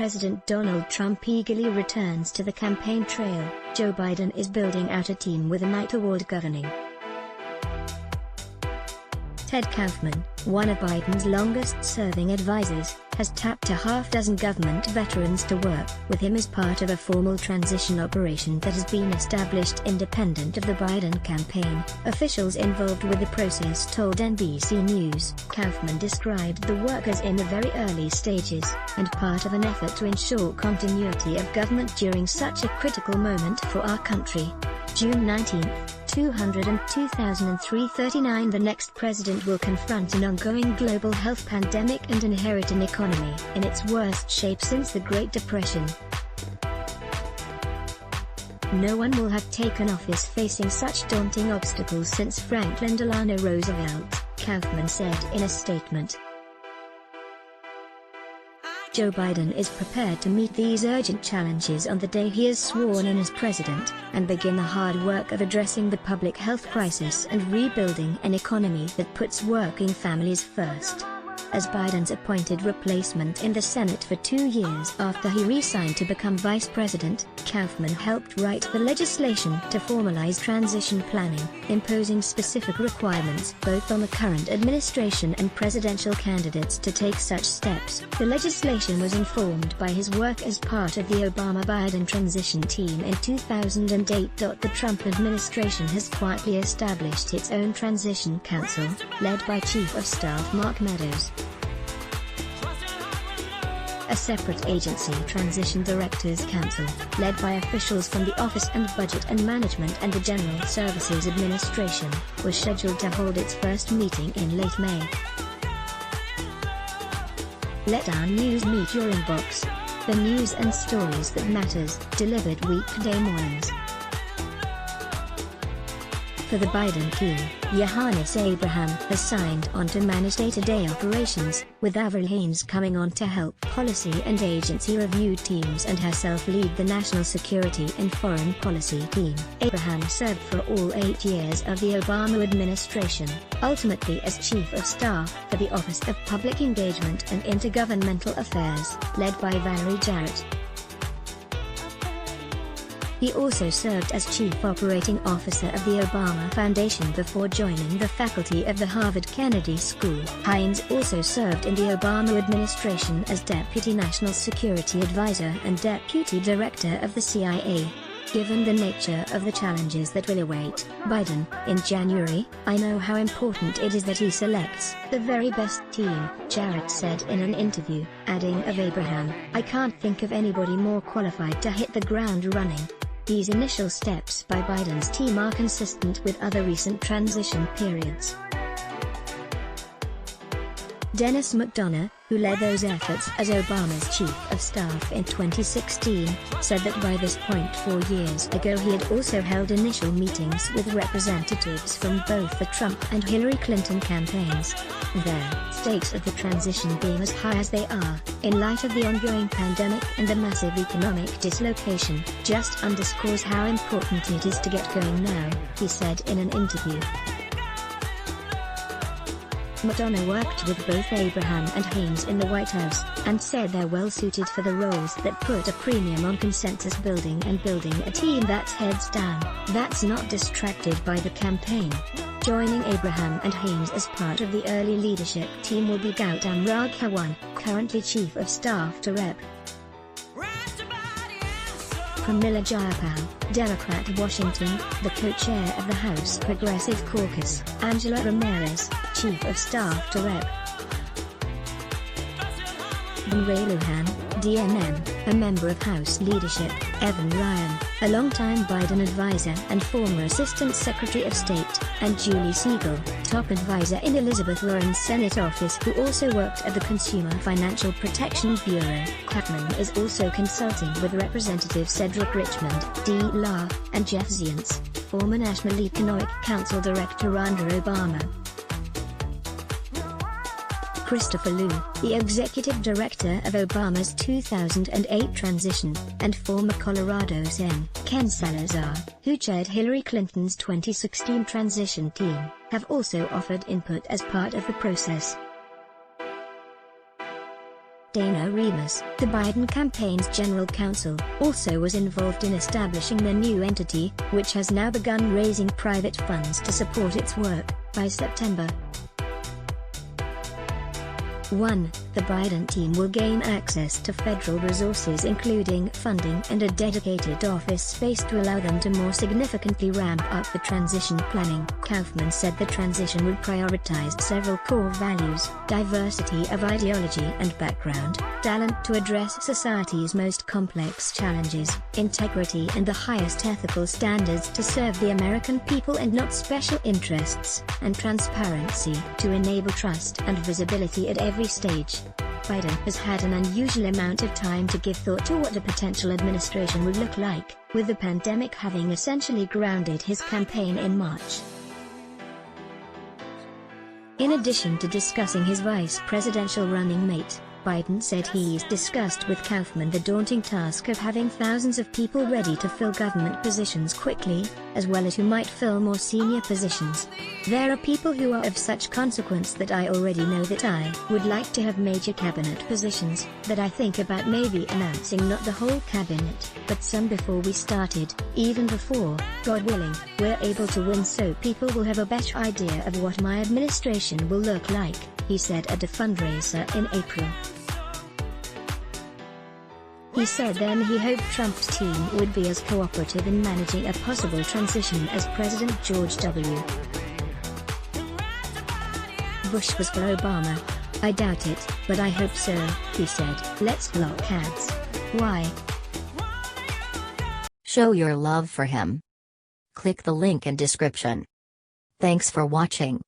President Donald Trump eagerly returns to the campaign trail, Joe Biden is building out a team with a Knight Award governing. Ted Kaufman, one of Biden's longest-serving advisors, has tapped a half-dozen government veterans to work with him as part of a formal transition operation that has been established independent of the Biden campaign, officials involved with the process told NBC News. Kaufman described the work as in the very early stages, and part of an effort to ensure continuity of government during such a critical moment for our country. June 19, 2003. The next president will confront an ongoing global health pandemic and inherit an economy in its worst shape since the Great Depression. No one will have taken office facing such daunting obstacles since Franklin Delano Roosevelt, Kaufman said in a statement. Joe Biden is prepared to meet these urgent challenges on the day he is sworn in as president, and begin the hard work of addressing the public health crisis and rebuilding an economy that puts working families first. As Biden's appointed replacement in the Senate for 2 years after he resigned to become vice president, Kaufman helped write the legislation to formalize transition planning, imposing specific requirements both on the current administration and presidential candidates to take such steps. The legislation was informed by his work as part of the Obama-Biden transition team in 2008. The Trump administration has quietly established its own transition council, led by Chief of Staff Mark Meadows. A separate agency, Transition Directors Council, led by officials from the Office of Budget and Management and the General Services Administration, was scheduled to hold its first meeting in late May. Let our news meet your inbox. The news and stories that matters, delivered weekday mornings. For the Biden team, Johannes Abraham has signed on to manage day-to-day operations, with Avril Haines coming on to help policy and agency review teams and herself lead the national security and foreign policy team. Abraham served for all 8 years of the Obama administration, ultimately as Chief of Staff for the Office of Public Engagement and Intergovernmental Affairs, led by Valerie Jarrett. He also served as Chief Operating Officer of the Obama Foundation before joining the faculty of the Harvard Kennedy School. Haines also served in the Obama administration as Deputy National Security Advisor and Deputy Director of the CIA. Given the nature of the challenges that will await Biden in January, I know how important it is that he selects the very best team, Jarrett said in an interview, adding of Abraham, "I can't think of anybody more qualified to hit the ground running." These initial steps by Biden's team are consistent with other recent transition periods. Dennis McDonough, who led those efforts as Obama's Chief of Staff in 2016, said that by this point 4 years ago he had also held initial meetings with representatives from both the Trump and Hillary Clinton campaigns. Their stakes of the transition being as high as they are, in light of the ongoing pandemic and the massive economic dislocation, just underscores how important it is to get going now, he said in an interview. McDonough worked with both Abraham and Haines in the White House, and said they're well suited for the roles that put a premium on consensus building and building a team that's heads down, that's not distracted by the campaign. Joining Abraham and Haines as part of the early leadership team will be Gautam Raghavan, currently Chief of Staff to Rep. Pramila Jayapal, Democrat Washington, the co-chair of the House Progressive Caucus, Angela Ramirez, Chief of Staff to Rep. Ray Lujan, DNM, a member of House leadership, Evan Ryan, a longtime Biden advisor and former Assistant Secretary of State, and Julie Siegel, top advisor in Elizabeth Warren's Senate office who also worked at the Consumer Financial Protection Bureau. Kaufman is also consulting with Representative Cedric Richmond, Dee La, and Jeff Zients, former National Economic Council Director under Obama. Christopher Lu, the executive director of Obama's 2008 transition, and former Colorado Sen. Ken Salazar, who chaired Hillary Clinton's 2016 transition team, have also offered input as part of the process. Dana Remus, the Biden campaign's general counsel, also was involved in establishing the new entity, which has now begun raising private funds to support its work. By September 1, the Biden team will gain access to federal resources including funding and a dedicated office space to allow them to more significantly ramp up the transition planning. Kaufman said the transition would prioritize several core values: diversity of ideology and background, talent to address society's most complex challenges, integrity and the highest ethical standards to serve the American people and not special interests, and transparency to enable trust and visibility at every stage. Biden has had an unusual amount of time to give thought to what a potential administration would look like, with the pandemic having essentially grounded his campaign in March. In addition to discussing his vice presidential running mate, Biden said he's discussed with Kaufman the daunting task of having thousands of people ready to fill government positions quickly, as well as who might fill more senior positions. There are people who are of such consequence that I already know that I would like to have major cabinet positions, that I think about maybe announcing not the whole cabinet, but some before we started, even before, God willing, we're able to win, so people will have a better idea of what my administration will look like, he said at a fundraiser in April. He said then he hoped Trump's team would be as cooperative in managing a possible transition as President George W. Bush was for Obama. I doubt it, but I hope so, he said. Let's block ads. Why? Show your love for him. Click the link in description. Thanks for watching.